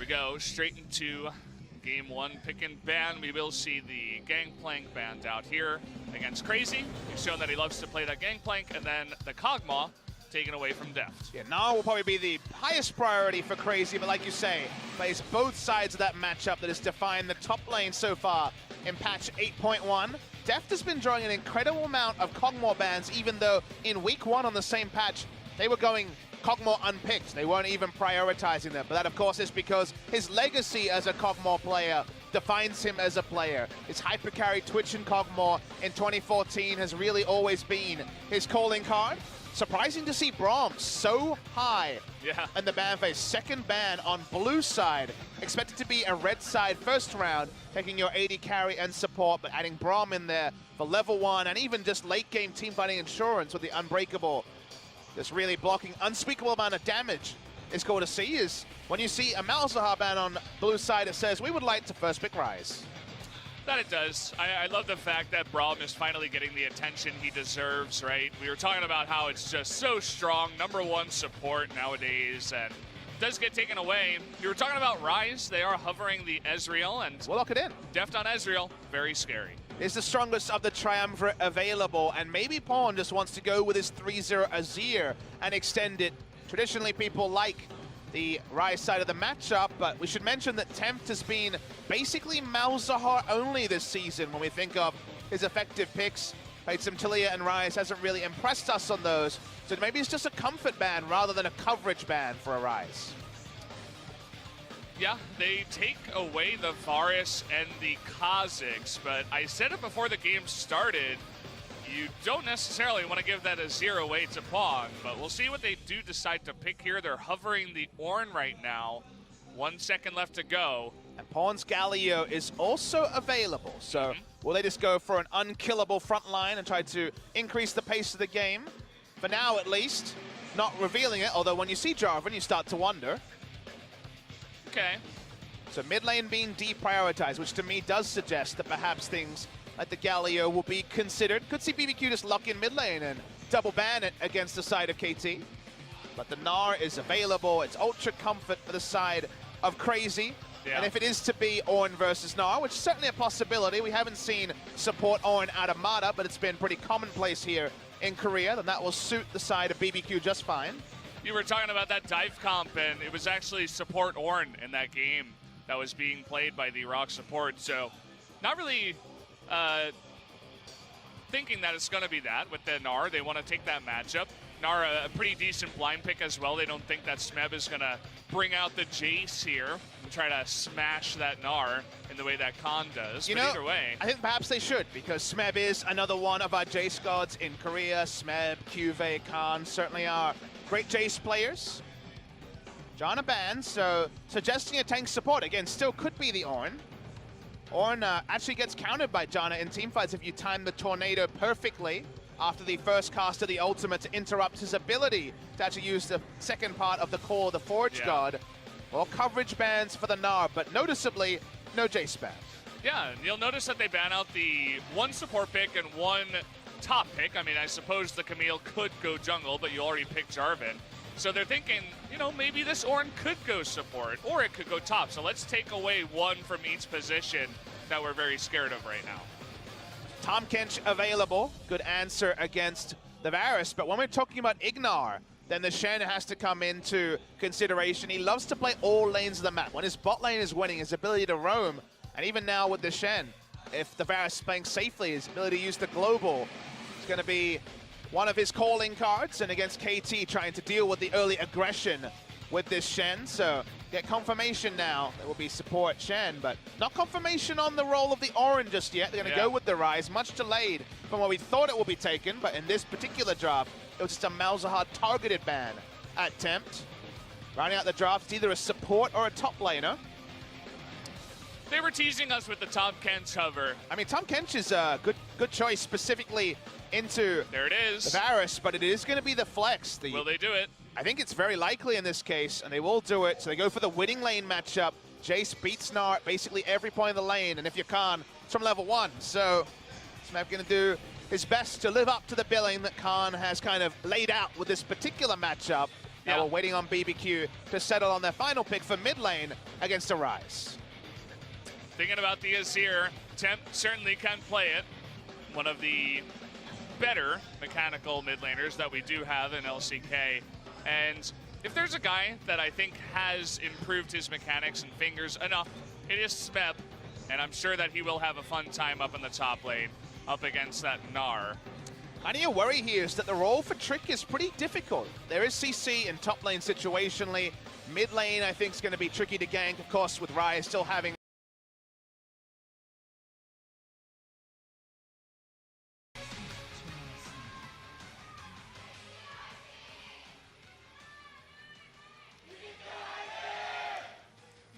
go straight into game one pick and ban. We will see the Gangplank banned out here against Crazy. He's shown that he loves to play that Gangplank, and then the Kog'Maw taken away from Deft. Yeah, Gnar will probably be the highest priority for Crazy, but like you say, plays both sides of that matchup that has defined the top lane so far in patch 8.1. Deft has been drawing an incredible amount of Kog'Maw bans, even though in week one on the same patch, they were going Kog'Maw unpicked. They weren't even prioritizing them. But that, of course, is because his legacy as a Kog'Maw player defines him as a player. His hypercarry Twitch and Kog'Maw in 2014 has really always been his calling card. Surprising to see Braum so high in the ban phase. Second ban on blue side. Expected to be a red side first round, taking your AD carry and support, but adding Braum in there for level 1 and even just late game teamfighting insurance with the Unbreakable. Just really blocking unspeakable amount of damage. It's cool to see is when you see a Malzahar ban on blue side, it says we would like to first pick Ryze. That it does. I love the fact that Braum is finally getting the attention he deserves, right? We were talking about how it's just so strong, #1 support nowadays, and it does get taken away. You were talking about Ryze. They are hovering the Ezreal, and we'll lock it in. Deft on Ezreal, very scary. Is the strongest of the Triumvirate available, and maybe Pawn just wants to go with his 3-0 Azir and extend it. Traditionally, people like the Ryze side of the matchup, but we should mention that Tempt has been basically Malzahar only this season when we think of his effective picks. Played some Talia and Ryze, hasn't really impressed us on those, so maybe it's just a comfort ban rather than a coverage ban for a Ryze. Yeah, they take away the Varus and the Kha'Zix, but I said it before the game started, you don't necessarily want to give that Azir away to Pawn, but we'll see what they do decide to pick here. They're hovering the Ornn right now. 1 second left to go. And Pawn's Galio is also available, so will they just go for an unkillable front line and try to increase the pace of the game? For now, at least, not revealing it, although when you see Jarvan, you start to wonder. Okay. So mid lane being deprioritized, which to me does suggest that perhaps things like the Galio will be considered. Could see BBQ just lock in mid lane and double ban it against the side of KT. But the Gnar is available. It's ultra comfort for the side of Crazy. Yeah. And if it is to be Ornn versus Gnar, which is certainly a possibility, we haven't seen support Ornn out of Mata, but it's been pretty commonplace here in Korea, then that will suit the side of BBQ just fine. You were talking about that dive comp, and it was actually support Ornn in that game that was being played by the Rock support. So not really thinking that it's going to be that with the Gnar. They want to take that matchup. Gnar, a pretty decent blind pick as well. They don't think that Smeb is going to bring out the Jace here and try to smash that Gnar in the way that Khan does. But either way, I think perhaps they should, because Smeb is another one of our Jace gods in Korea. Smeb, Cuve, Khan certainly are great Jace players. Janna banned, so suggesting a tank support. Again, still could be the Ornn. Ornn actually gets countered by Janna in teamfights if you time the tornado perfectly after the first cast of the ultimate to interrupt his ability to actually use the second part of the core, the Forge God. Well, coverage bans for the Gnar, but noticeably, no Jace ban. Yeah, and you'll notice that they ban out the one support pick and one top pick. I mean, I suppose the Camille could go jungle, but you already picked Jarvan. So they're thinking, you know, maybe this Ornn could go support, or it could go top. So let's take away one from each position that we're very scared of right now. Tahm Kench available. Good answer against the Varus. But when we're talking about Ignar, then the Shen has to come into consideration. He loves to play all lanes of the map. When his bot lane is winning, his ability to roam, and even now with the Shen, if the Varus is playing safely, his ability to use the global is going to be one of his calling cards, and against KT trying to deal with the early aggression with this Shen. So get confirmation now. There will be support Shen, but not confirmation on the role of the Ornn just yet. They're going to go with the Ryze, much delayed from what we thought it will be taken, but in this particular draft, it was just a Malzahar targeted ban at Tempt. Rounding out the draft, it's either a support or a top laner. They were teasing us with the Tahm Kench hover. I mean, Tahm Kench is a good choice specifically into there it is. The Varus, but it is going to be the flex. Will they do it? I think it's very likely in this case, and they will do it. So they go for the winning lane matchup. Jace beats Gnar at basically every point of the lane, and if you can't, it's from level 1. So Smeb going to do his best to live up to the billing that Khan has kind of laid out with this particular matchup. Now we're waiting on BBQ to settle on their final pick for mid lane against Arise. Thinking about the Azir, Temp certainly can play it. One of the better mechanical mid laners that we do have in LCK. And if there's a guy that I think has improved his mechanics and fingers enough, it is Smeb. And I'm sure that he will have a fun time up in the top lane, up against that Gnar. I need to worry here is that the role for Trick is pretty difficult. There is CC in top lane situationally. Mid lane, I think, is going to be tricky to gank, of course, with Rai still having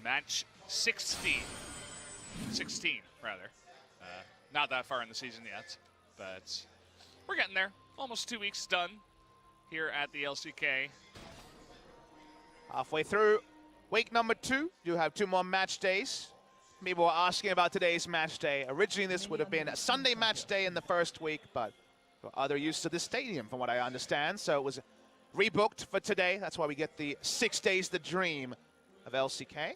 Match 16. 16, rather. Not that far in the season yet, but we're getting there. Almost 2 weeks done here at the LCK. halfway through week number 2. You have 2 more match days. People were asking about today's match day. Originally, this would have been a Sunday match day in the first week, but for other use to the stadium, from what I understand. So it was rebooked for today. That's why we get the 6 days the dream of LCK.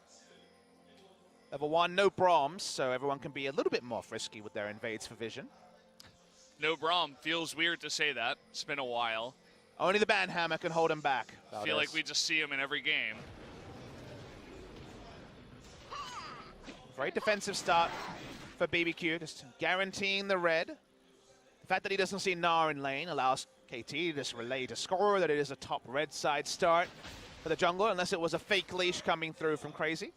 Level 1, no Broms, so everyone can be a little bit more frisky with their invades for vision. No Braum. Feels weird to say that. It's been a while. Only the Banhammer can hold him back. I feel like we just see him in every game. Very defensive start for BBQ, just guaranteeing the red. The fact that he doesn't see Gnar in lane allows KT to just relay to score that it is a top red side start for the jungler, unless it was a fake leash coming through from Crazy.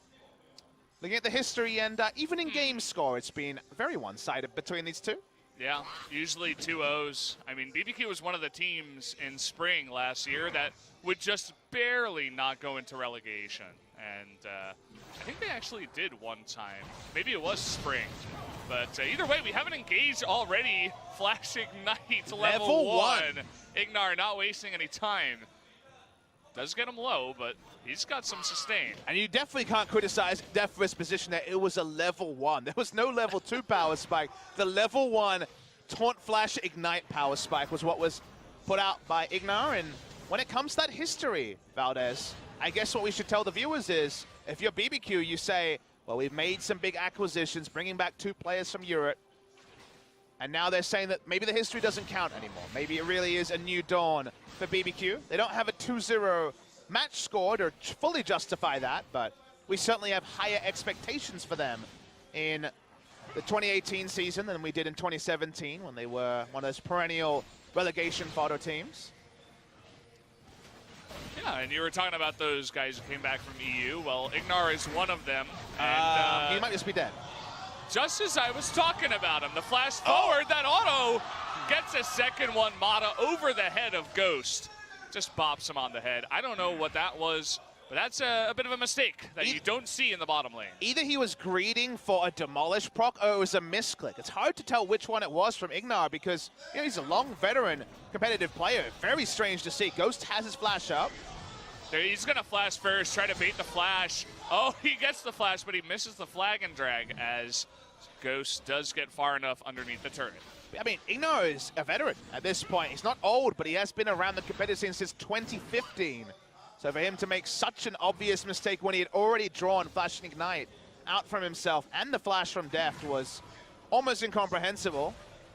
Looking at the history and even in game score, it's been very one-sided between these two. Yeah, usually 2-0s. I mean, BBQ was one of the teams in Spring last year that would just barely not go into relegation. And I think they actually did one time. Maybe it was Spring. But either way, we haven't engaged already. Flash Ignite level 1. Ignar not wasting any time. Does get him low, but he's got some sustain. And you definitely can't criticize Defra's position there. It was a level 1. There was no level 2 power spike. The level 1 Taunt Flash Ignite power spike was what was put out by Ignar. And when it comes to that history, Valdez, I guess what we should tell the viewers is, if you're BBQ, you say, well, we've made some big acquisitions, bringing back 2 players from Europe. And now they're saying that maybe the history doesn't count anymore. Maybe it really is a new dawn for BBQ. They don't have a 2-0 match score to fully justify that, but we certainly have higher expectations for them in the 2018 season than we did in 2017 when they were one of those perennial relegation fodder teams. Yeah, and you were talking about those guys who came back from EU. Well, Ignar is one of them. And, he might just be dead. Just as I was talking about him, the flash forward, that auto gets a second one. Mata over the head of Ghost. Just bops him on the head. I don't know what that was, but that's a bit of a mistake that you don't see in the bottom lane. Either he was greeting for a demolish proc or it was a misclick. It's hard to tell which one it was from Ignar because he's a long veteran competitive player. Very strange to see. Ghost has his flash up. There, he's going to flash first, try to bait the flash. Oh, he gets the flash, but he misses the flag and drag as Ghost does get far enough underneath the turret. I mean, Ignar is a veteran at this point. He's not old, but he has been around the competitive scene since 2015. So for him to make such an obvious mistake when he had already drawn Flash and Ignite out from himself and the flash from Deft was almost incomprehensible.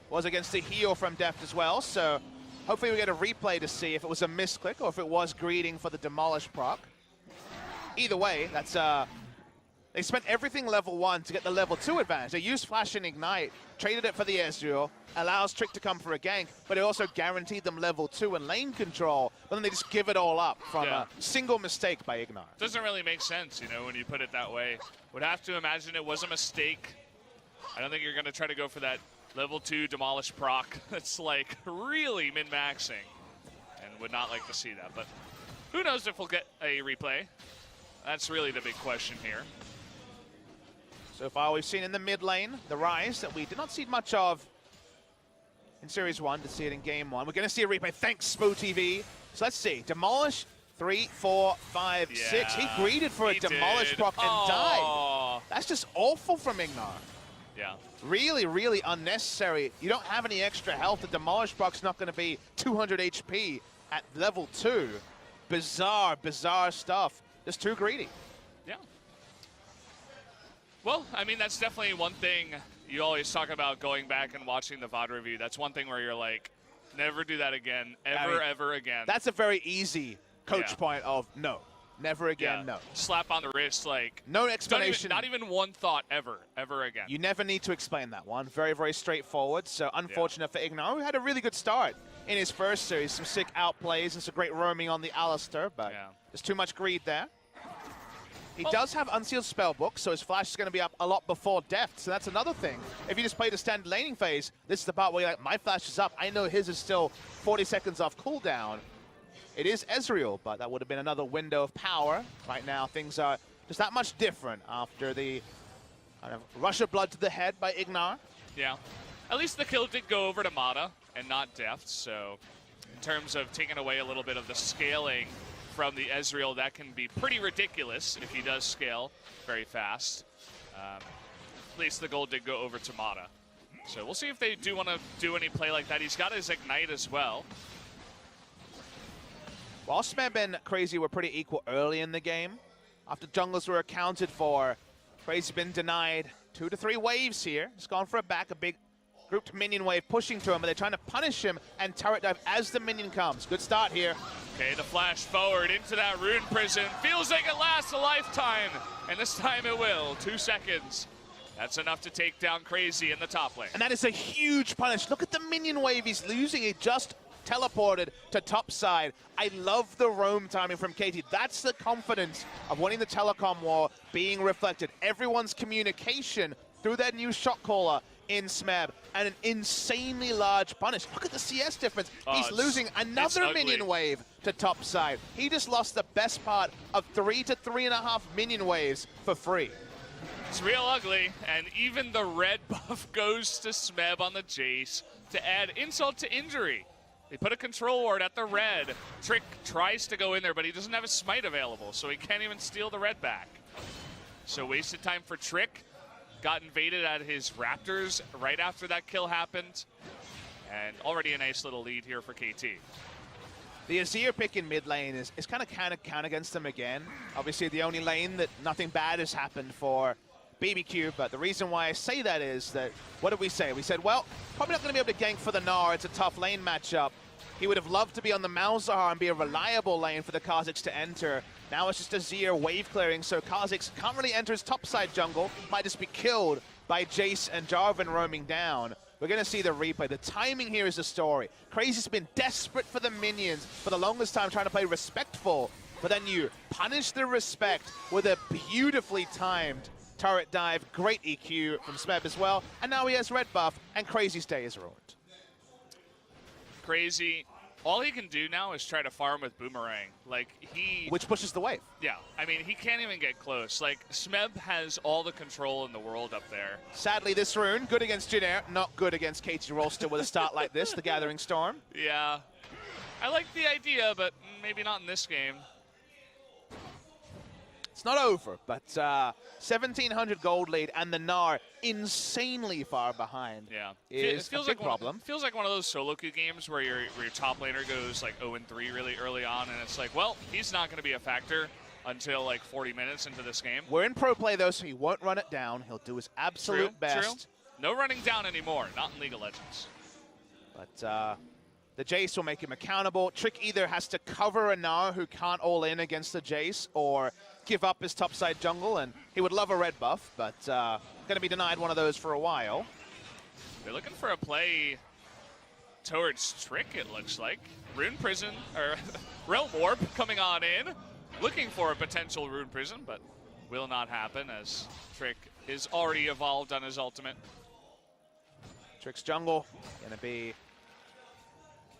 Was against the heal from Deft as well, so hopefully we get a replay to see if it was a misclick or if it was greeting for the demolish proc. Either way, that's they spent everything level 1 to get the level 2 advantage. They used Flash and Ignite, traded it for the Ezreal, allows Trick to come for a gank, but it also guaranteed them level 2 and lane control, but then they just give it all up from a single mistake by Ignar. Doesn't really make sense, you know, when you put it that way. Would have to imagine it was a mistake. I don't think you're going to try to go for that level 2 demolish proc. That's like really min-maxing, and would not like to see that. But who knows if we'll get a replay? That's really the big question here. So far we've seen in the mid lane, the Rise that we did not see much of in Series 1 to see it in Game 1. We're going to see a replay. Thanks, Spoo TV. So let's see. Demolish, 3, 4, 5, 6. He greeted for a demolish proc and died. That's just awful from Ignar. Yeah. Really, really unnecessary. You don't have any extra health. The demolish proc's not going to be 200 HP at level 2. bizarre, bizarre stuff. Just too greedy. Yeah. Well, I mean, that's definitely one thing you always talk about going back and watching the VOD review. That's one thing where you're like, never do that again, ever again. That's a very easy coach point of no. Never again, no. Slap on the wrist, like... No explanation. Not even one thought ever again. You never need to explain that one. Very, very straightforward. So unfortunate for Ignar, who had a really good start in his first series. Some sick outplays and some great roaming on the Alistair, but there's too much greed there. He does have Unsealed Spellbook, so his flash is going to be up a lot before Deft, so that's another thing. If you just play the standard laning phase, this is the part where you're like, my flash is up. I know his is still 40 seconds off cooldown. It is Ezreal, but that would have been another window of power. Right now, things are just that much different after the kind of rush of blood to the head by Ignar. Yeah. At least the kill did go over to Mata and not Deft, so in terms of taking away a little bit of the scaling from the Ezreal, that can be pretty ridiculous if he does scale very fast. At least the gold did go over to Mata. So we'll see if they do want to do any play like that. He's got his Ignite as well. While Smeb and Crazy were pretty equal early in the game, after junglers were accounted for, Crazy's been denied 2 to 3 waves here. He's gone for a big grouped minion wave pushing to him, but they're trying to punish him and turret dive as the minion comes. Good start here. Okay, the flash forward into that rune prison. Feels like it lasts a lifetime, and this time it will. 2 seconds. That's enough to take down Crazy in the top lane. And that is a huge punish. Look at the minion wave he's losing. It just teleported to top side. I love the roam timing from KT. That's the confidence of winning the telecom war being reflected. Everyone's communication through that new shot caller in Smeb, and an insanely large punish. Look at the CS difference. He's losing another minion wave to top side. He just lost the best part of 3 to 3.5 minion waves for free. It's real ugly, and even the red buff goes to Smeb on the Jace to add insult to injury. They put a control ward at the red. Trick tries to go in there, but he doesn't have a smite available, so he can't even steal the red back. So wasted time for Trick. Got invaded at his Raptors right after that kill happened. And already a nice little lead here for KT. The Azir pick in mid lane is kind of count against them again. Obviously the only lane that nothing bad has happened for BBQ, but the reason why I say that is that, what did we say? We said, well, probably not going to be able to gank for the Gnar. It's a tough lane matchup. He would have loved to be on the Malzahar and be a reliable lane for the Kha'Zix to enter. Now it's just Azir wave clearing, so Kha'Zix can't really enter his topside jungle. Might just be killed by Jace and Jarvan roaming down. We're going to see the replay. The timing here is the story. Crazy's been desperate for the minions for the longest time, trying to play respectful, but then you punish the respect with a beautifully timed turret dive. Great EQ from Smeb as well. And now he has red buff, and Crazy's day is ruined. Crazy, all he can do now is try to farm with Boomerang. Which pushes the wave. Yeah, I mean, he can't even get close. Smeb has all the control in the world up there. Sadly, this rune, good against Jinair, not good against KT Rolster with a start like this, the Gathering Storm. Yeah, I like the idea, but maybe not in this game. It's not over, but 1,700 gold lead, and the Gnar insanely far behind. Yeah, it feels like a problem. Feels like one of those solo queue games where your top laner goes 0-3 really early on, and it's like, well, he's not going to be a factor until 40 minutes into this game. We're in pro play though, so he won't run it down. He'll do his absolute best. True. No running down anymore, not in League of Legends. But the Jace will make him accountable. Trick either has to cover a Gnar who can't all in against the Jace, or give up his topside jungle, and he would love a red buff, but going to be denied one of those for a while. They're looking for a play towards Trick, it looks like. Rune Prison, or Realm Warp coming on in, looking for a potential Rune Prison, but will not happen as Trick is already evolved on his ultimate. Trick's jungle going to be,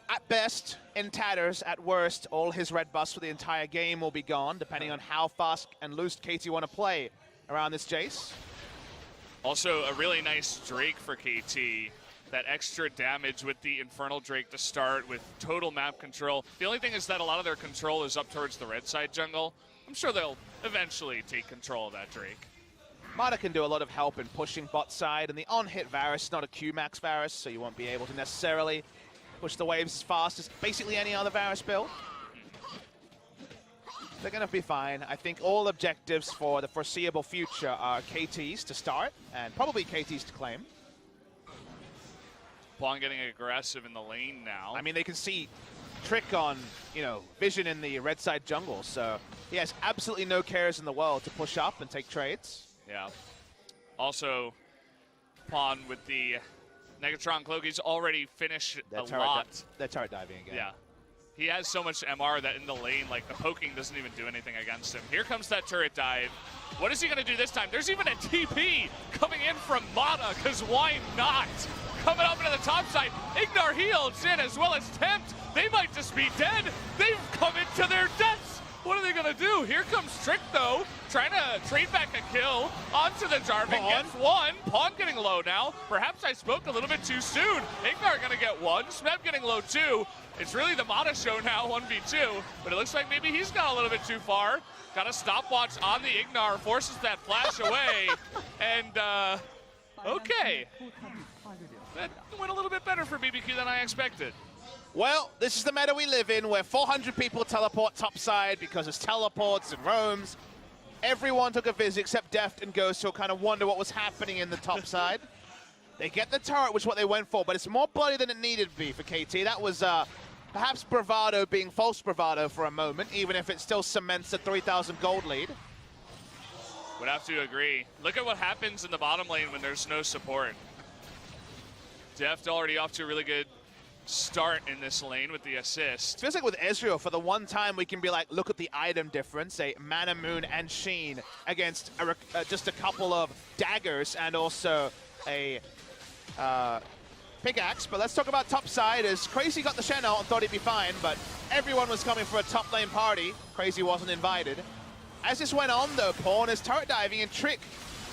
at best, in tatters. At worst, all his red buffs for the entire game will be gone, depending on how fast and loose KT want to play around this Jace. Also, a really nice Drake for KT. That extra damage with the Infernal Drake to start with total map control. The only thing is that a lot of their control is up towards the red side jungle. I'm sure they'll eventually take control of that Drake. Mata can do a lot of help in pushing bot side, and the on-hit Varus is not a Q-max Varus, so you won't be able to necessarily push the waves as fast as basically any other Varus build. They're going to be fine. I think all objectives for the foreseeable future are KTs to start and probably KTs to claim. Pawn getting aggressive in the lane now. I mean, they can see Trick on, vision in the red side jungle, so he has absolutely no cares in the world to push up and take trades. Yeah. Also, Pawn with the Negatron cloak, he's already finished a lot. They're turret diving again. Yeah. He has so much MR that in the lane, like, the poking doesn't even do anything against him. Here comes that turret dive. What is he going to do this time? There's even a TP coming in from Mata, because why not? Coming up into the top side. Ignar heals in as well as Tempt. They might just be dead. They've come into their deaths. What are they going to do? Here comes Trick, though, trying to trade back a kill onto the Jarvan. Gets one. Pawn getting low now. Perhaps I spoke a little bit too soon. Ignar going to get one. Smeb getting low, too. It's really the Mata show now, 1v2, but it looks like maybe he's gone a little bit too far. Got a stopwatch on the Ignar, forces that flash away, and okay. That went a little bit better for BBQ than I expected. Well, this is the meta we live in, where 400 people teleport topside because it's teleports and roams. Everyone took a visit except Deft and Ghost, who kind of wonder what was happening in the topside. They get the turret, which is what they went for, but it's more bloody than it needed to be for KT. That was perhaps bravado being false bravado for a moment, even if it still cements a 3,000 gold lead. Would have to agree. Look at what happens in the bottom lane when there's no support. Deft already off to a really good start in this lane with the assist. Feels like with Ezreal, for the one time we can be like, look at the item difference, a Mana Moon and Sheen against just a couple of daggers and also a pickaxe. But let's talk about top side, as Crazy got the Shen ult and thought he'd be fine, but everyone was coming for a top lane party. Crazy wasn't invited. As this went on though, Pawn is turret diving, and Trick,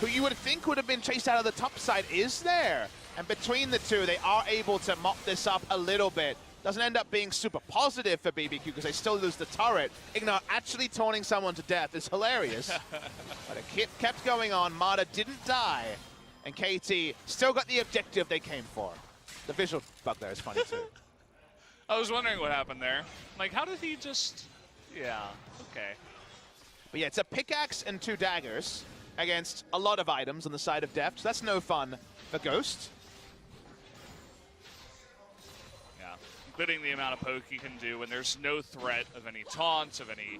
who you would think would have been chased out of the top side, is there. And between the two, they are able to mop this up a little bit. Doesn't end up being super positive for BBQ because they still lose the turret. Ignar actually taunting someone to death is hilarious. But it kept going on. Mata didn't die. And KT still got the objective they came for. The visual bug there is funny too. I was wondering what happened there. Like, how did he just... Yeah, okay. But yeah, it's a pickaxe and 2 daggers against a lot of items on the side of Deft. So that's no fun for Ghost. Including the amount of poke you can do when there's no threat of any taunts, of any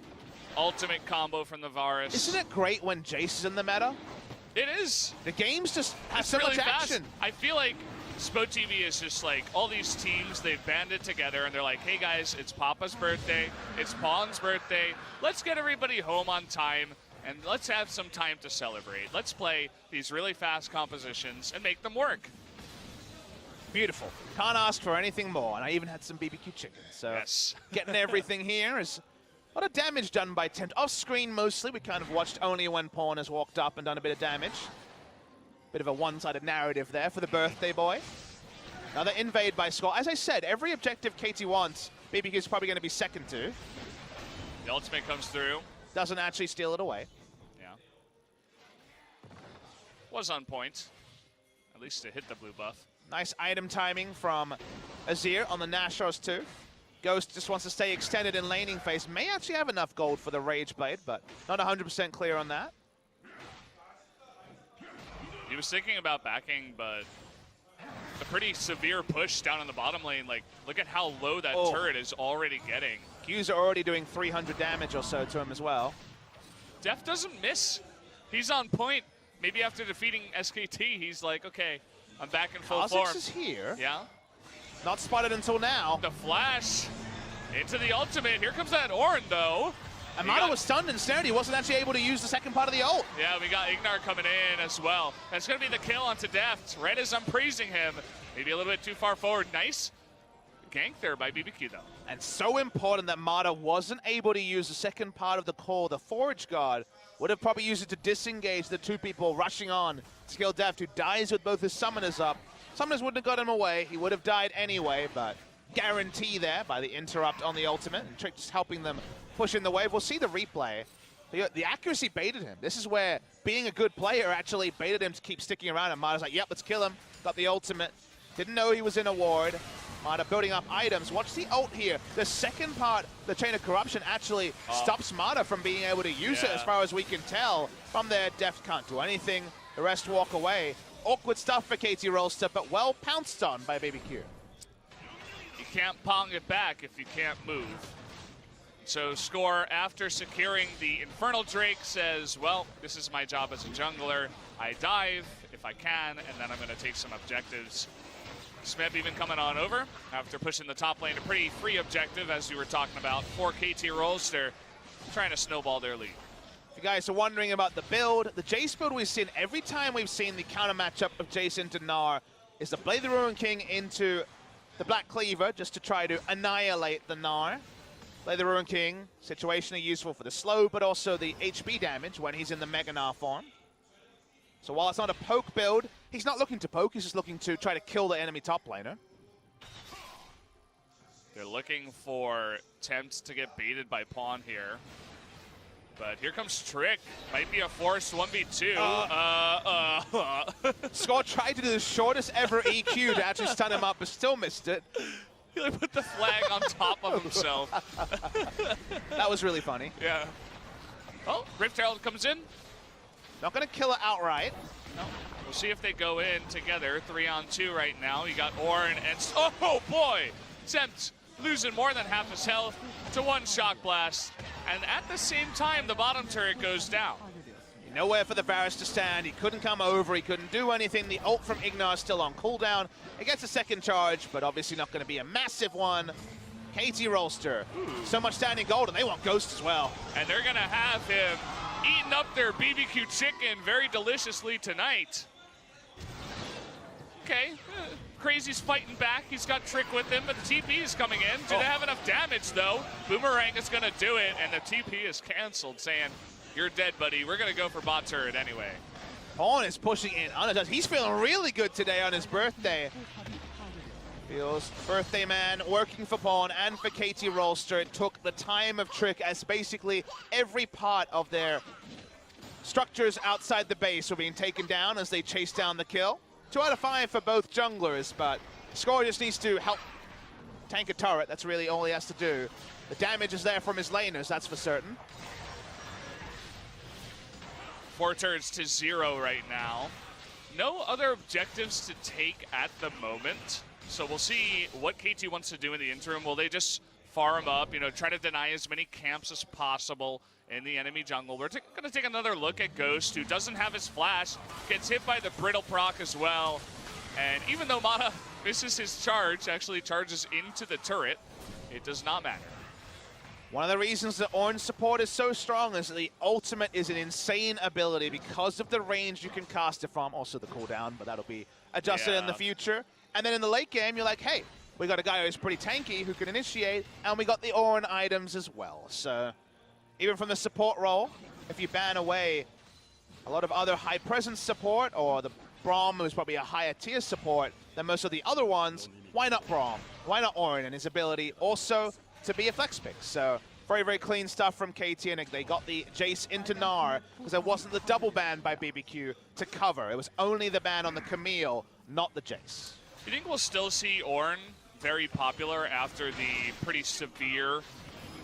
ultimate combo from the Varus. Isn't it great when Jace is in the meta? It is. The games just have so really much action. I feel like SpoTV is just like all these teams, they've banded together and they're like, hey guys, it's Papa's birthday, it's Pawn's birthday, let's get everybody home on time and let's have some time to celebrate. Let's play these really fast compositions and make them work. Beautiful. Can't ask for anything more. And I even had some BBQ chicken. So yes. Getting everything here is a lot of damage done by Tempt. Off screen mostly. We kind of watched only when Pawn has walked up and done a bit of damage. Bit of a one-sided narrative there for the birthday boy. Another invade by Skull. As I said, every objective KT wants, BBQ is probably going to be second to. The ultimate comes through. Doesn't actually steal it away. Yeah. Was on point. At least to hit the blue buff. Nice item timing from Azir on the Nashor's too. Ghost just wants to stay extended in laning phase. May actually have enough gold for the Rage Blade, but not 100% clear on that. He was thinking about backing, but a pretty severe push down in the bottom lane. Like, look at how low that turret is already getting. Q's are already doing 300 damage or so to him as well. Deft doesn't miss. He's on point. Maybe after defeating SKT, he's like, okay, I'm back in full form. Kha'Zix is here. Yeah. Not spotted until now. The flash into the ultimate. Here comes that Orin, though. And Mata was stunned and snared. He wasn't actually able to use the second part of the ult. Yeah, we got Ignar coming in as well. That's going to be the kill onto Deft. Right as I'm praising him. Maybe a little bit too far forward. Nice gank there by BBQ, though. And so important that Mata wasn't able to use the second part of the core. The Forage Guard would have probably used it to disengage the 2 people rushing on to kill Deft, who dies with both his summoners up. Summoners wouldn't have got him away. He would have died anyway, but guarantee there by the interrupt on the ultimate. And Trick just helping them push in the wave. We'll see the replay. The accuracy baited him. This is where being a good player actually baited him to keep sticking around. And Mata's like, yep, let's kill him. Got the ultimate. Didn't know he was in a ward. Mada building up items. Watch the ult here. The second part, the Chain of Corruption, actually stops Mada from being able to use it, as far as we can tell. From there, Deft can't do anything. The rest walk away. Awkward stuff for KT Rolster, but well pounced on by BBQ. You can't pong it back if you can't move. So Score, after securing the Infernal Drake, says, well, this is my job as a jungler. I dive if I can, and then I'm going to take some objectives. Smeb even coming on over after pushing the top lane. A pretty free objective, as you were talking about, for KT Rolster, trying to snowball their lead. If you guys are wondering about the build, the Jace build we've seen every time we've seen the counter matchup of Jace into Gnar is to play the Ruin King into the Black Cleaver just to try to annihilate the Gnar. Play the Ruin King, situationally useful for the slow, but also the HP damage when he's in the Mega Gnar form. So while it's not a poke build, he's not looking to poke, he's just looking to try to kill the enemy top laner. They're looking for attempts to get baited by Pawn here. But here comes Trick. Might be a forced 1v2. Scott tried to do the shortest ever EQ to actually stun him up, but still missed it. He like put the flag on top of himself. That was really funny. Yeah. Oh, Rift Herald comes in. Not going to kill it outright. No. We'll see if they go in together. 3-on-2 right now. You got Ornn and... Oh, boy! Sempt losing more than half his health to one Shock Blast. And at the same time, the bottom turret goes down. Nowhere for the Varus to stand. He couldn't come over. He couldn't do anything. The ult from Ignar is still on cooldown. It gets a second charge, but obviously not going to be a massive one. KT Rolster. So much standing gold, and they want Ghost as well. And they're going to have him eating up their BBQ chicken very deliciously tonight. Okay. Crazy's fighting back. He's got Trick with him, but the TP is coming in. Do they have enough damage, though? Boomerang is going to do it, and the TP is canceled, saying, you're dead, buddy. We're going to go for bot turret anyway. Pawn is pushing in. He's feeling really good today on his birthday. Feels birthday man working for Pawn and for KT Rolster. It took the time of Trick as basically every part of their structures outside the base were being taken down as they chased down the kill. 2 out of 5 for both junglers, but Score just needs to help tank a turret. That's really all he has to do. The damage is there from his laners, that's for certain. 4 turrets to 0 right now. No other objectives to take at the moment. So we'll see what KT wants to do in the interim. Will they just farm up, try to deny as many camps as possible in the enemy jungle? We're going to take another look at Ghost, who doesn't have his flash, gets hit by the brittle proc as well. And even though Mada misses his charge, actually charges into the turret, it does not matter. One of the reasons that Ornn's support is so strong is that the ultimate is an insane ability because of the range you can cast it from. Also the cooldown, but that'll be adjusted in the future. And then in the late game, you're like, hey, we got a guy who's pretty tanky who can initiate, and we got the Ornn items as well. So even from the support role, if you ban away a lot of other high presence support, or the Braum, who's probably a higher tier support than most of the other ones, why not Braum? Why not Ornn and his ability also to be a flex pick? So very, very clean stuff from KT, and they got the Jace into Gnar because there wasn't the double ban by BBQ to cover. It was only the ban on the Camille, not the Jace. You think we'll still see Ornn very popular after the pretty severe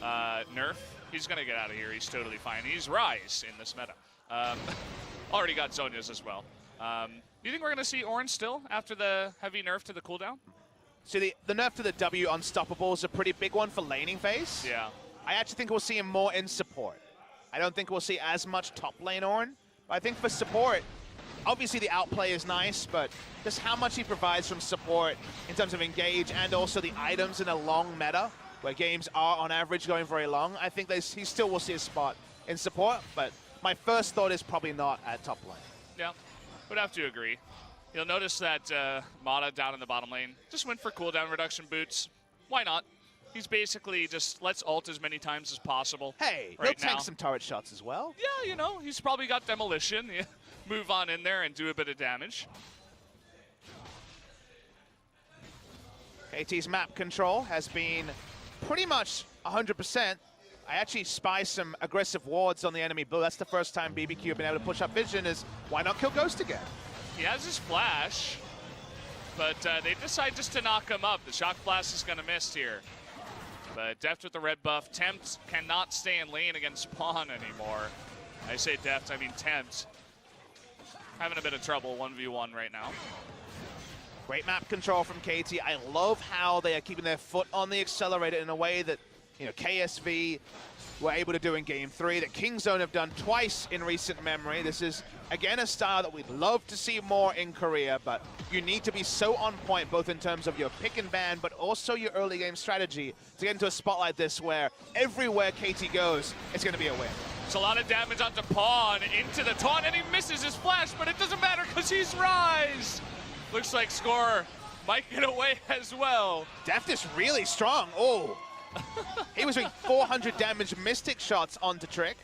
nerf? He's going to get out of here. He's totally fine. He's Ryze in this meta. Already got Zhonya's as well. Do you think we're going to see Ornn still after the heavy nerf to the cooldown? So the nerf to the W Unstoppable is a pretty big one for laning phase. Yeah. I actually think we'll see him more in support. I don't think we'll see as much top lane Ornn. But I think for support, obviously the outplay is nice, but just how much he provides from support in terms of engage and also the items in a long meta, where games are on average going very long, I think he still will see a spot in support, but my first thought is probably not at top lane. Yeah, would have to agree. You'll notice that Mada down in the bottom lane just went for cooldown reduction boots. Why not? He's basically just let's ult as many times as possible. Hey, right he'll tank some turret shots as well. Yeah, he's probably got demolition. Move on in there and do a bit of damage. KT's map control has been pretty much 100%. I actually spy some aggressive wards on the enemy blue. That's the first time BBQ have been able to push up vision. Is why not kill Ghost again? He has his flash. but they decide just to knock him up. The Shock Blast is going to miss here. But Deft with the red buff. Tempt cannot stay in lane against Spawn anymore. I say Deft, I mean Tempt. Having a bit of trouble 1v1 right now. Great map control from KT. I love how they are keeping their foot on the accelerator in a way that, you know, KSV were able to do in Game 3, that Kingzone have done twice in recent memory. This is, again, a style that we'd love to see more in Korea, but you need to be so on point, both in terms of your pick and ban, but also your early game strategy to get into a spot like this where everywhere KT goes, it's going to be a win. It's a lot of damage onto Pawn, into the taunt, and he misses his flash, but it doesn't matter because he's Rise. Looks like Score might get away as well. Deft is really strong. Oh, he was doing 400 damage Mystic shots onto Trick.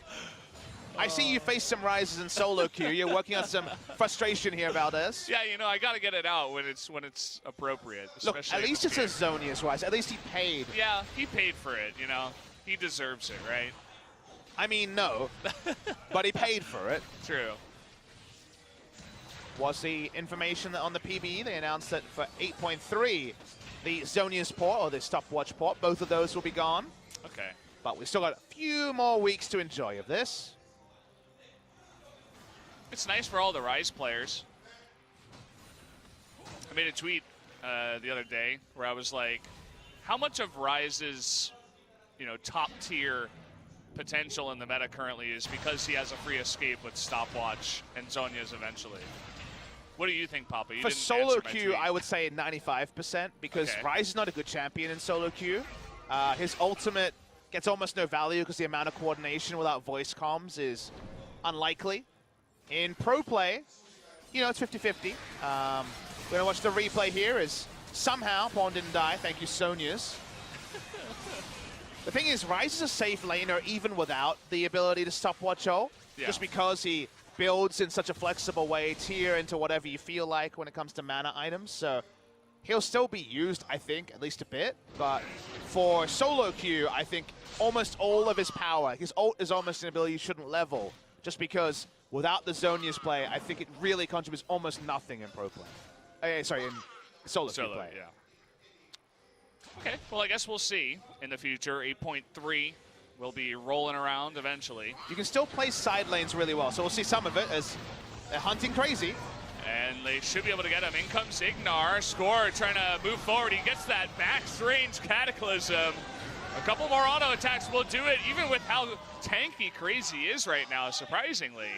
I see you face some Rises in solo queue. You're working on some frustration here, Valdez. Yeah, you know, I got to get it out when it's appropriate. Look, at least it's a Zonia's Rise. At least he paid. Yeah, he paid for it, you know. He deserves it, right? I mean, no, but he paid for it. True. Was the information that on the PBE, they announced that for 8.3, the Zonia's port, or the stopwatch port, both of those will be gone. Okay. But we've still got a few more weeks to enjoy of this. It's nice for all the Rise players. I made a tweet the other day where I was like, how much of Rise's, you know, top tier potential in the meta currently is because he has a free escape with stopwatch and Zonia's eventually? What do you think, Papa? You For didn't solo answer my queue, tweet. I would say 95% because Okay. Rise is not a good champion in solo queue. His ultimate gets almost no value because the amount of coordination without voice comms is unlikely. In pro play, you know, it's 50-50. We're going to watch the replay here as somehow Pawn didn't die. Thank you, Sonia's. The thing is, Rise is a safe laner even without the ability to stopwatch ult, just because he builds in such a flexible way, tier into whatever you feel like when it comes to mana items. So he'll still be used, I think, at least a bit. But for solo queue, I think almost all of his power, his ult is almost an ability you shouldn't level, just because without the Zonia's play, I think it really contributes almost nothing in pro play. Sorry, in solo queue play. Yeah. Okay, well, I guess we'll see in the future. 8.3 will be rolling around eventually. You can still play side lanes really well, so we'll see some of it as they're hunting crazy. And they should be able to get him. In comes Ignar. Score trying to move forward. He gets that max range Cataclysm. A couple more auto attacks will do it, even with how tanky Crazy is right now, surprisingly.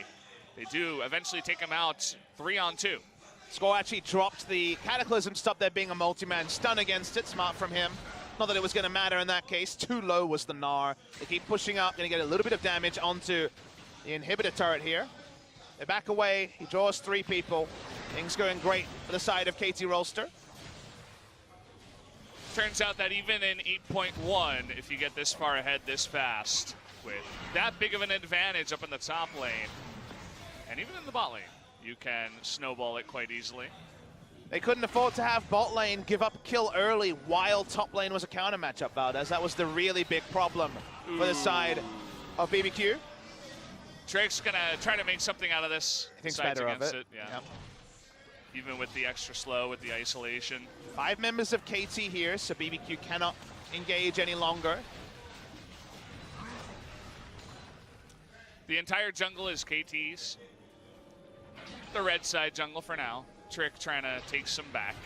They do eventually take him out 3-on-2. Score actually dropped the Cataclysm, stopped there being a multi-man stun against it. Smart from him. Not that it was going to matter in that case. Too low was the Gnar. They keep pushing up, going to get a little bit of damage onto the inhibitor turret here. They back away. He draws 3 people. Things going great for the side of KT Rolster. Turns out that even in 8.1, if you get this far ahead this fast, with that big of an advantage up in the top lane, and even in the bot lane, you can snowball it quite easily. They couldn't afford to have bot lane give up kill early while top lane was a counter matchup, Valdez. That was the really big problem for the side of BBQ. Drake's going to try to make something out of this. I think better of it. Yeah. Yep. Even with the extra slow, with the isolation. 5 members of KT here, so BBQ cannot engage any longer. The entire jungle is KT's. The red side jungle for now. Trick trying to take some back.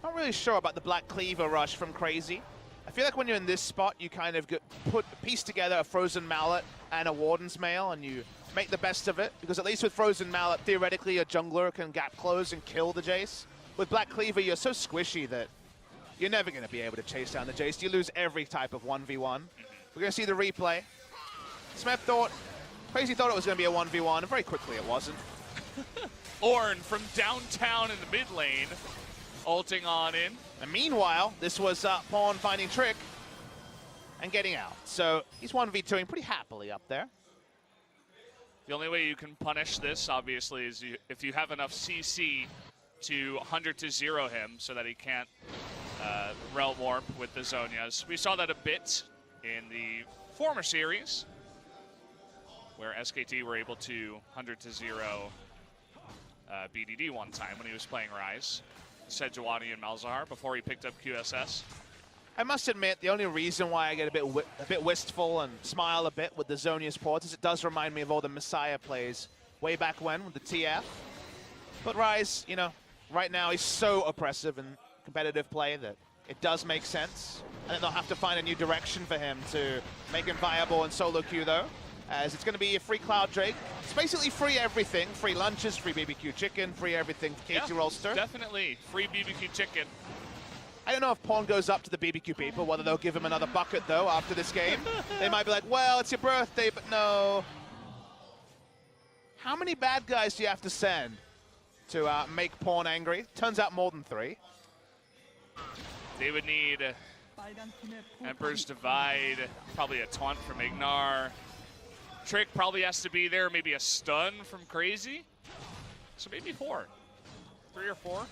Not really sure about the Black Cleaver rush from Crazy. I feel like when you're in this spot, you kind of piece together a Frozen Mallet and a Warden's Mail, and you make the best of it, because at least with Frozen Mallet, theoretically, a jungler can gap close and kill the Jace. With Black Cleaver, you're so squishy that you're never going to be able to chase down the Jace. You lose every type of 1v1. We're going to see the replay. Crazy thought it was going to be a 1v1, and very quickly it wasn't. Ornn from downtown in the mid lane, ulting on in. And meanwhile, this was Pawn finding Trick and getting out. So he's 1v2ing pretty happily up there. The only way you can punish this, obviously, is if you have enough CC to 100-0 him so that he can't Realm Warp with the Zonias. We saw that a bit in the former series, where SKT were able to 100-0 BDD one time when he was playing Rise. Sejuani and Malzahar before he picked up QSS. I must admit, the only reason why I get a bit wistful and smile a bit with the Zhonya ports is it does remind me of all the Messiah plays way back when with the TF. But Rise, you know, right now he's so oppressive in competitive play that it does make sense. And then they'll have to find a new direction for him to make him viable in solo queue, though, as it's going to be a free Cloud Drake. It's basically free everything. Free lunches, free BBQ chicken, free everything for KT Rolster. Definitely. Free BBQ chicken. I don't know if Pawn goes up to the BBQ people, whether they'll give him another bucket, though, after this game. They might be like, well, it's your birthday, but no. How many bad guys do you have to send to make Pawn angry? Turns out more than 3. They would need Emperor's Divide, probably a taunt from Ignar. Trick probably has to be there, maybe a stun from Crazy. So maybe 4. 3 or 4.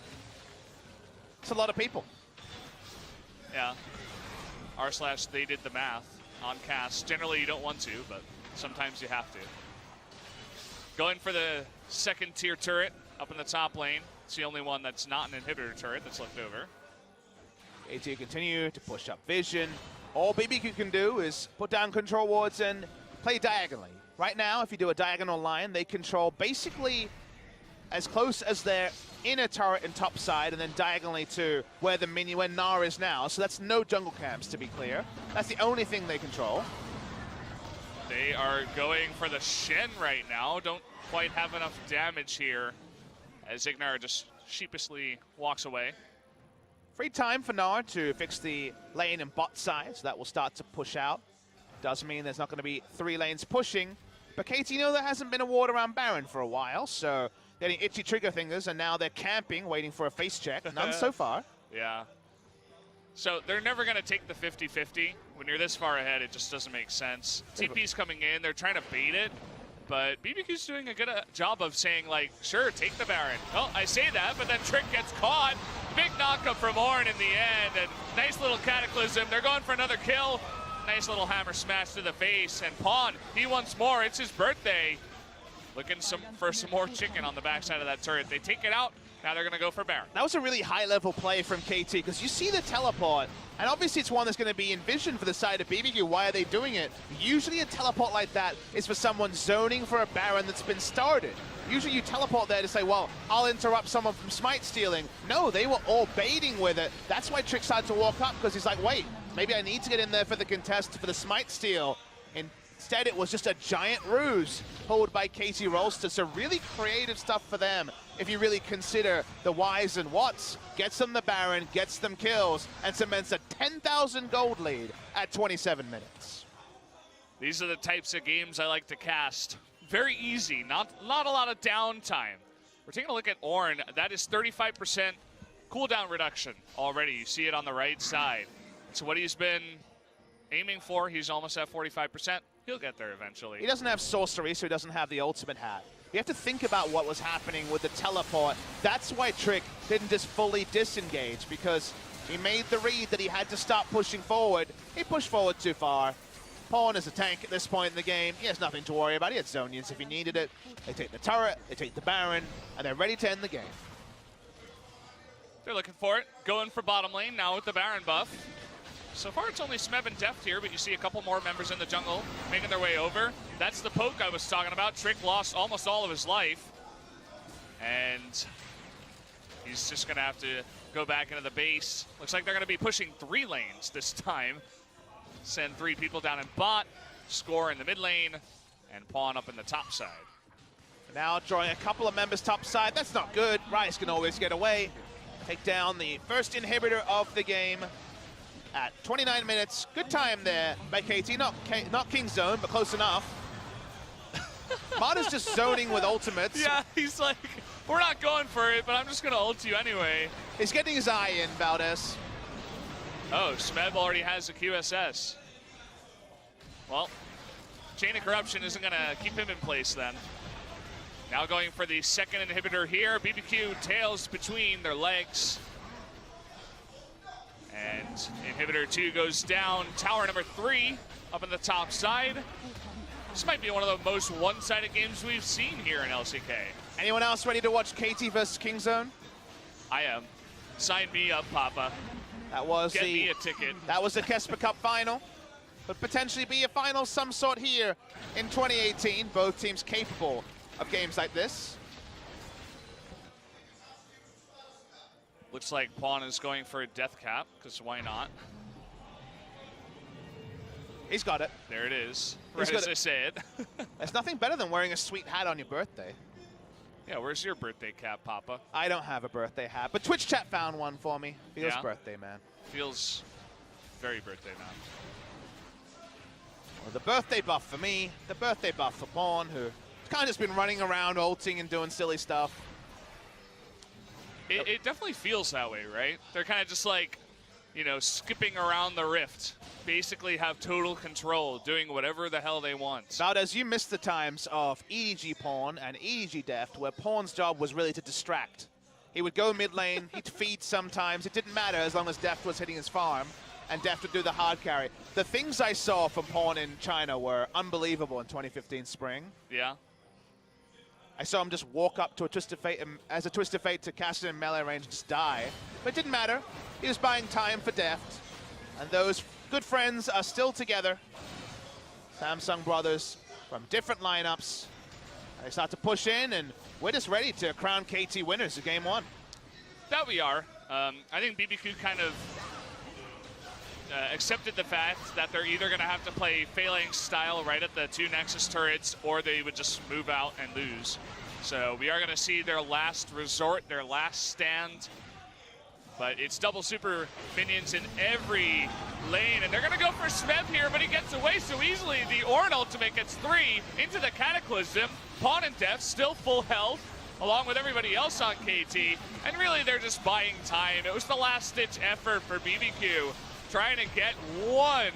It's a lot of people. Yeah. R/ they did the math on cast. Generally you don't want to, but sometimes you have to. Going for the second tier turret up in the top lane. It's the only one that's not an inhibitor turret that's left over. AT continue to push up vision. All BBQ can do is put down control wards and play diagonally. Right now, if you do a diagonal line, they control basically as close as their inner turret and top side, and then diagonally to where where Gnar is now. So that's no jungle camps, to be clear. That's the only thing they control. They are going for the Shen right now. Don't quite have enough damage here as Ignar just sheepishly walks away. Free time for Gnar to fix the lane and bot side, so that will start to push out. Does mean there's not going to be 3 lanes pushing. But KT know there hasn't been a ward around Baron for a while, so getting itchy trigger fingers, and now they're camping, waiting for a face check. None so far. Yeah. So they're never going to take the 50-50. When you're this far ahead, it just doesn't make sense. TP's coming in. They're trying to bait it. But BBQ's doing a good job of saying, like, sure, take the Baron. Well, I say that, but then Trick gets caught. Big knockup from Ornn in the end. And nice little Cataclysm. They're going for another kill. Nice little hammer smash to the face. And Pawn, he wants more. It's his birthday. Looking for some more chicken on the backside of that turret. They take it out. Now they're going to go for Baron. That was a really high-level play from KT, because you see the teleport, and obviously it's one that's going to be envisioned for the side of BBQ. Why are they doing it? Usually a teleport like that is for someone zoning for a Baron that's been started. Usually you teleport there to say, well, I'll interrupt someone from smite stealing. No, they were all baiting with it. That's why Trick started to walk up, because he's like, wait, maybe I need to get in there for the contest for the smite steal. Instead, it was just a giant ruse pulled by KT Rolster. So really creative stuff for them if you really consider the whys and whats. Gets them the Baron, gets them kills, and cements a 10,000 gold lead at 27 minutes. These are the types of games I like to cast. Very easy, not a lot of downtime. We're taking a look at Ornn. That is 35% cooldown reduction already. You see it on the right side. So what he's been aiming for, he's almost at 45%. He'll get there eventually. He doesn't have sorcery, so he doesn't have the ultimate hat. You have to think about what was happening with the teleport. That's why Trick didn't just fully disengage, because he made the read that he had to stop pushing forward. He pushed forward too far. Pawn is a tank at this point in the game. He has nothing to worry about. He had Zhonyas if he needed it. They take the turret, they take the Baron, and they're ready to end the game. They're looking for it. Going for bottom lane now with the Baron buff. So far, it's only Smev and Deft here, but you see a couple more members in the jungle making their way over. That's the poke I was talking about. Trick lost almost all of his life. And he's just going to have to go back into the base. Looks like they're going to be pushing 3 lanes this time. Send 3 people down in bot, score in the mid lane, and Pawn up in the top side. Now drawing a couple of members top side. That's not good. Rice can always get away. Take down the first inhibitor of the game. At 29 minutes, good time there by KT. Not King Zone, but close enough. Mata's just zoning with ultimates. Yeah, he's like, we're not going for it, but I'm just going to ult you anyway. He's getting his eye in, Valdez. Oh, Smev already has a QSS. Well, Chain of Corruption isn't going to keep him in place then. Now going for the second inhibitor here. BBQ tails between their legs. And inhibitor 2 goes down. Tower number 3 up in the top side. This might be one of the most one-sided games we've seen here in LCK. Anyone else ready to watch KT versus King Zone? I am. Sign me up, Papa. That was Get me a ticket. That was the Kesper Cup final. But potentially be a final of some sort here in 2018. Both teams capable of games like this. Looks like Pawn is going for a death cap, because why not? He's got it. There it is, right as I say it. There's nothing better than wearing a sweet hat on your birthday. Yeah, where's your birthday cap, Papa? I don't have a birthday hat, but Twitch chat found one for me. Feels birthday, man. Feels very birthday, man. Well, the birthday buff for me, the birthday buff for Pawn, who kind of just been running around, ulting and doing silly stuff. It definitely feels that way, right? They're kind of just like, you know, skipping around the rift. Basically have total control, doing whatever the hell they want. Valdez, you missed the times of EDG Pawn and EDG Deft, where Pawn's job was really to distract. He would go mid lane, he'd feed sometimes. It didn't matter as long as Deft was hitting his farm, and Deft would do the hard carry. The things I saw from Pawn in China were unbelievable in 2015 Spring. Yeah. I saw him just walk up to a Twisted Fate, as a Twisted Fate to cast it in melee range and just die. But it didn't matter. He was buying time for Deft. And those good friends are still together. Samsung brothers from different lineups. They start to push in, and we're just ready to crown KT winners of Game 1. That we are. I think BBQ kind of accepted the fact that they're either going to have to play Phalanx style right at the 2 Nexus turrets, or they would just move out and lose. So we are going to see their last resort, their last stand. But it's double super minions in every lane, and they're going to go for Smeb here, but he gets away so easily. The Ornn ultimate gets 3 into the Cataclysm. Pawn and Deft still full health, along with everybody else on KT, and really they're just buying time. It was the last-ditch effort for BBQ, trying to get one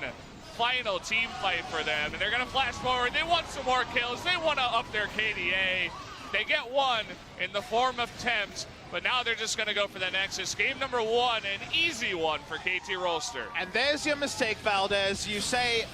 final team fight for them, and they're going to flash forward. They want some more kills. They want to up their KDA. They get one in the form of Thames, but now they're just going to go for the Nexus. Game number 1, an easy one for KT Rolster. And there's your mistake, Valdez. You say